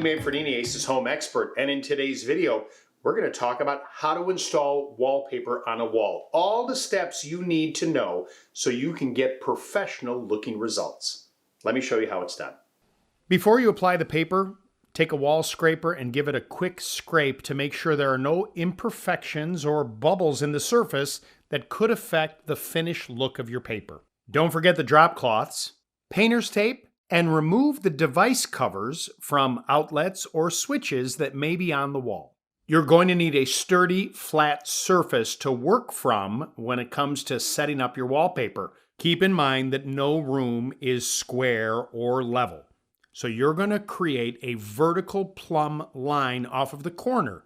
Manfredini, Ace's home expert, and in today's video, we're going to talk about how to install wallpaper on a wall. All the steps you need to know so you can get professional looking results. Let me show you how it's done. Before you apply the paper, take a wall scraper and give it a quick scrape to make sure there are no imperfections or bubbles in the surface that could affect the finished look of your paper. Don't forget the drop cloths, painter's tape, and remove the device covers from outlets or switches that may be on the wall. You're going to need a sturdy, flat surface to work from when it comes to setting up your wallpaper. Keep in mind that no room is square or level. So you're going to create a vertical plumb line off of the corner.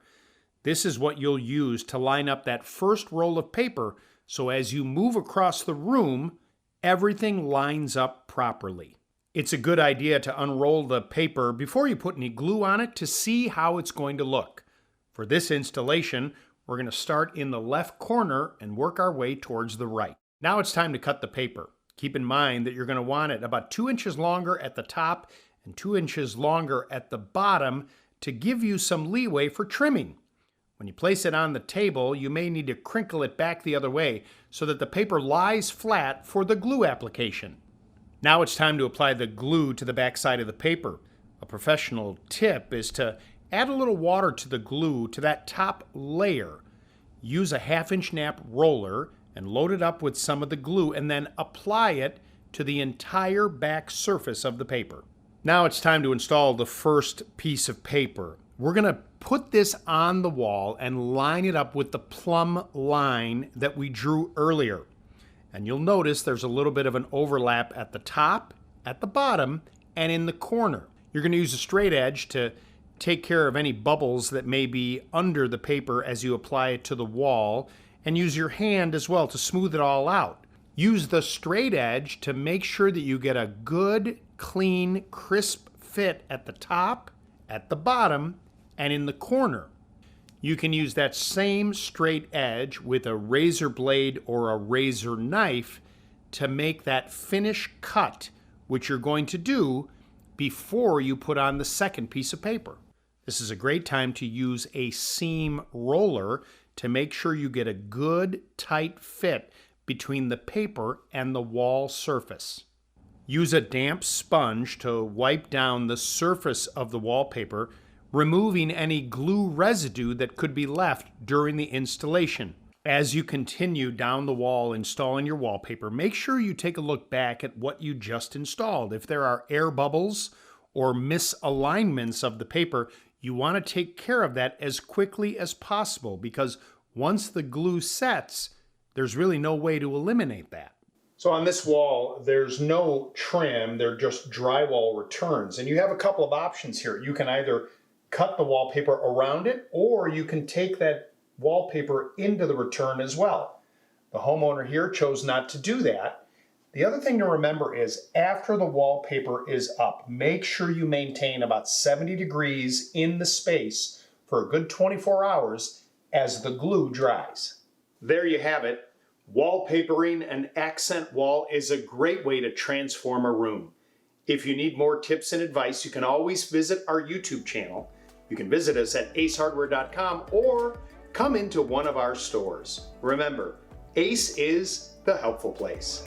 This is what you'll use to line up that first roll of paper, so as you move across the room, everything lines up properly. It's a good idea to unroll the paper before you put any glue on it to see how it's going to look. For this installation, we're going to start in the left corner and work our way towards the right. Now it's time to cut the paper. Keep in mind that you're going to want it about 2 inches longer at the top and 2 inches longer at the bottom to give you some leeway for trimming. When you place it on the table, you may need to crinkle it back the other way so that the paper lies flat for the glue application. Now it's time to apply the glue to the back side of the paper. A professional tip is to add a little water to the glue to that top layer. Use a 1/2-inch nap roller and load it up with some of the glue and then apply it to the entire back surface of the paper. Now it's time to install the first piece of paper. We're going to put this on the wall and line it up with the plumb line that we drew earlier. And you'll notice there's a little bit of an overlap at the top, at the bottom, and in the corner. You're going to use a straight edge to take care of any bubbles that may be under the paper as you apply it to the wall, and use your hand as well to smooth it all out. Use the straight edge to make sure that you get a good, clean, crisp fit at the top, at the bottom, and in the corner. You can use that same straight edge with a razor blade or a razor knife to make that finish cut, which you're going to do before you put on the second piece of paper. This is a great time to use a seam roller to make sure you get a good, tight fit between the paper and the wall surface. Use a damp sponge to wipe down the surface of the wallpaper, removing any glue residue that could be left during the installation. As you continue down the wall installing your wallpaper, make sure you take a look back at what you just installed. If there are air bubbles or misalignments of the paper, you want to take care of that as quickly as possible, because once the glue sets, there's really no way to eliminate that. So on this wall, there's no trim, they're just drywall returns. And you have a couple of options here. You can either cut the wallpaper around it, or you can take that wallpaper into the return as well. The homeowner here chose not to do that. The other thing to remember is after the wallpaper is up, make sure you maintain about 70 degrees in the space for a good 24 hours as the glue dries. There you have it. Wallpapering an accent wall is a great way to transform a room. If you need more tips and advice, you can always visit our YouTube channel. You can visit us at acehardware.com or come into one of our stores. Remember, Ace is the helpful place.